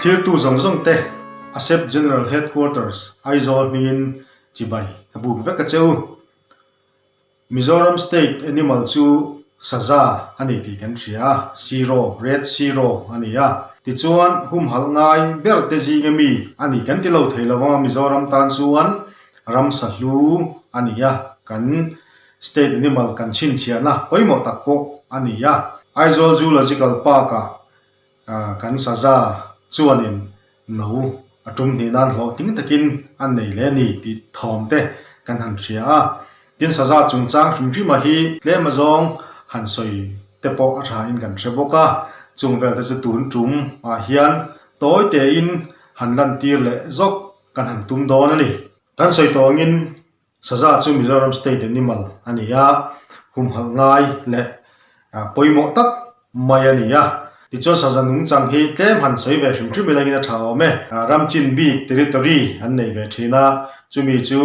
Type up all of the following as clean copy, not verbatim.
thir tu zong zong te ASEP General Headquarters Aizawl mingin chibai abu veka cheu Mizoram State Animal chu saza ani ti kan thria zero red zero ani ya ti chuan hum hal ngai ber te ji ngami ani kan ti lo theilawa Mizoram tan chuan ram sahlu ani ya kan state animal kan chin chiana poimo takko ani ya Aizawl Zoological Park kan saza chuanin no atum ni nan lo ting takin an nei le ni ti thom te kan han thria tin saza chung chang thum ma hi tlema zong han soi te po a tha in kan theboka chung vel te chu tun tum a hian toy te in han lan tir le zok kan han tum don ani kan soi tongin saza chu Mizoram State Animal ani ya hum hal ngai le poimo tak mai ani ya ti cho saza nung chang hi tlem han soi ve thum thim melangina thao me ramchin bi territory an nei ve thina chumi chu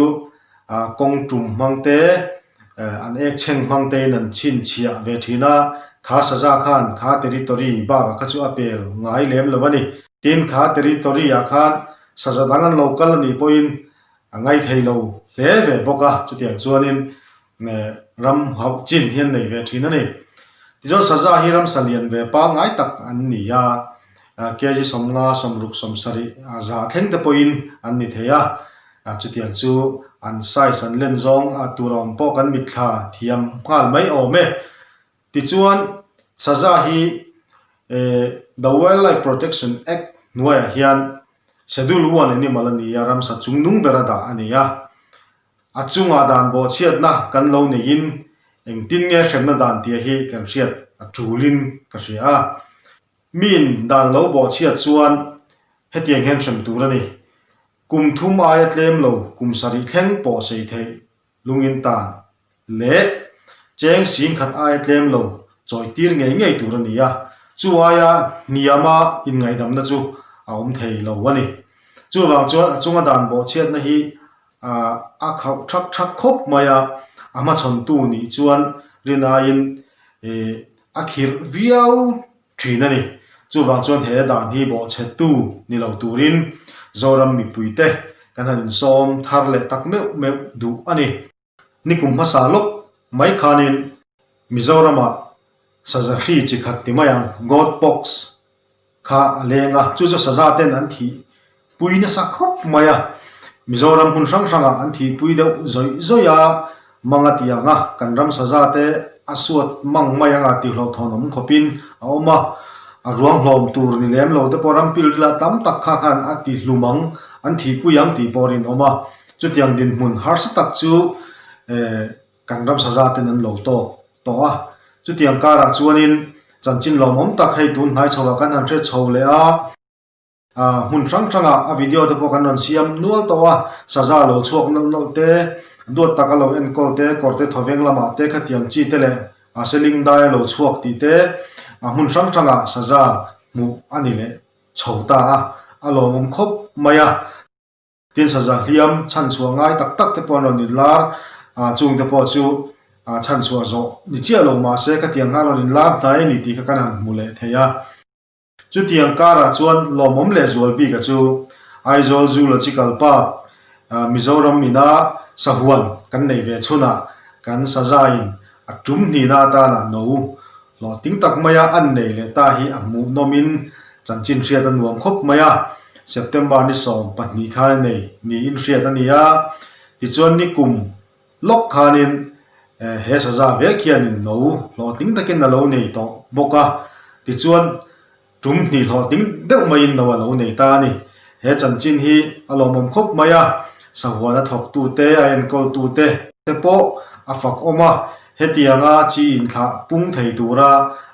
kong tum mangte an ek cheng mangte nan chin chia ve thina kha saza khan kha territory ba ka chu apel ngai lem lawani tin kha territory ya khan saza dangan local ni poin ngai theilo le ve boka chutiang chuanin ram hau chin hian nei ve thina ni tijon saza hiram salian ve pa ngai tak an ni ya keji somnga somruk somsari za thleng te poin an ni theya chutiang chu an size an len zong aturam po kan mitha thiam ngal mai ome ti chuan saza hi the Wildlife Protection Act nuai hian schedule 1 animal ani yaram sa chungnung berada ani ya achunga dan bo chiat na kan lo nein eng tin nge hremna dan tia hi kan riat a tulin ka ria min dan lo bo chiat chuan hetiang hen sem turani kum thum aya tlem lo kum sari thleng po sei thei lungin tan le cheng sing khat aya tlem lo choi tir ngei ngei turani ya chu aya niyama in ngai dam na chu aum thei lo wani chu wang chuan achunga dan bo chiat na hi a khau thak thak khop maya ama chon tu ni chuan rina in akhir viau thina ni chu wang chuan he dan hi bo che tu ni lo turin zoram mi puite kan han som thar le tak me du ani nikum masalok mai khanin Mizorama sazahi chi khat ti mayang god box kha alenga chu chu saza ten an thi puina sakhop maya Mizoram hun sang sanga an thi pui deuh zoi zoya mangatianga kanram saza te asuat mang mayanga ti hlo thonom khopin awma ruang hlom tur ni lem lo te poram pilila tam tak kha khan ati hlumang an thi puyang ti porin oma chutiang din mun har sa tak chu kanram saza te nan lo to a chutiang kara chuanin chanchin lomom tak hai tun hai chowa kan han the chole a hun sang sanga a video te pokan non siam nual to a saza lo chuak nang no te dot takalo en ko te korte thoveng lama te khatiam chi tele a seling dai lo chuak ti te hun sang sanga saza mu ani le chhota a lo mom khop maya tin saza hliam chan chuangai tak tak te pon ni lar chung te po chu chan chua zo ni chia lo ma se khatiang nga lo in lar dai ni ti ka kan han mu le theya chu tiang kara chuan lomom le zual bi ka chu Aizawl Zoological Park Mizoram mina sahuan kan nei ve chuna kan saza in atum ni na ta na no lo ting tak maya an nei le ta hi amu nomin chanchin riat an nuam khop maya September ni som patni kha nei ni in riat ania ti chuan ni kum lok khanin he saza ve khianin no lo ting takin na lo nei to boka ti chuan tum ni lo ting deuh mai in no lo nei ta ni he chanchin hi alomom khop maya sahuana thok tu te a en kol tu te po afak oma hetianga chi in tha pung thei tura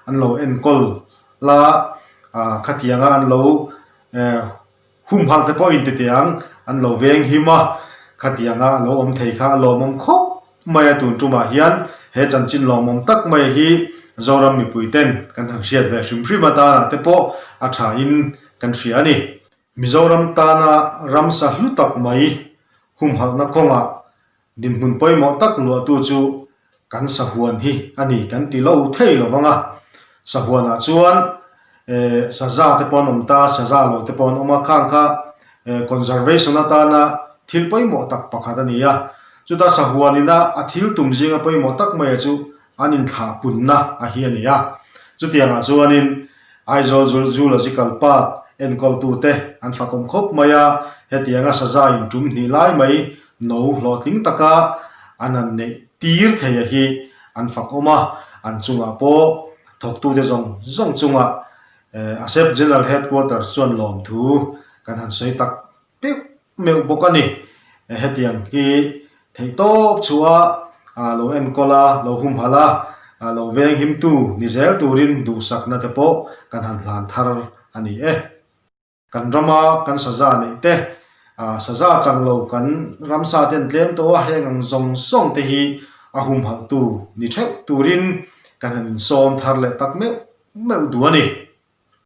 an lo en kol la khatianga an lo hum hal te po in te tiang an lo veng hima khatianga an lo om thei kha lo mom khop maya tun tuma hian he chanchin lo mom tak mai hi zoram mi puiten kan thang siat ve hrim hrim ata na te po a tha in kan thria ni Mizoram tana ramsa hlutak mai hum halna konga din mun poimo tak lo tu chu kan sahuan hi ani kan ti lo thei lo wanga sahuana chuan saza te pon ta saza lo te pon oma khang kha conservation ata na thil poi mo tak pakhat ani ya chuta sahuanina athil tumjinga poi mo tak mai chu anin tha punna a hi ani ya chutianga chuanin aizol zoological park enkol tu te an fakom khop maya hetianga saza in tum ni lai mai no hlotling taka anan ne tir theya hi an fakoma an chunga po thok tu de zong chunga asep general headquarters chuan lom thu kan han sei tak pe meu bokani hetiang hi thei top chua lo en kola lo hum hala lo veng him tu nizel turin du sakna te po kan han hlan thar ani kan rama kan saza ni te saza changlo kan ramsa ten tlem to hengang zong te hi ahum hal tu ni theu turin kan han som thar le tak meu duani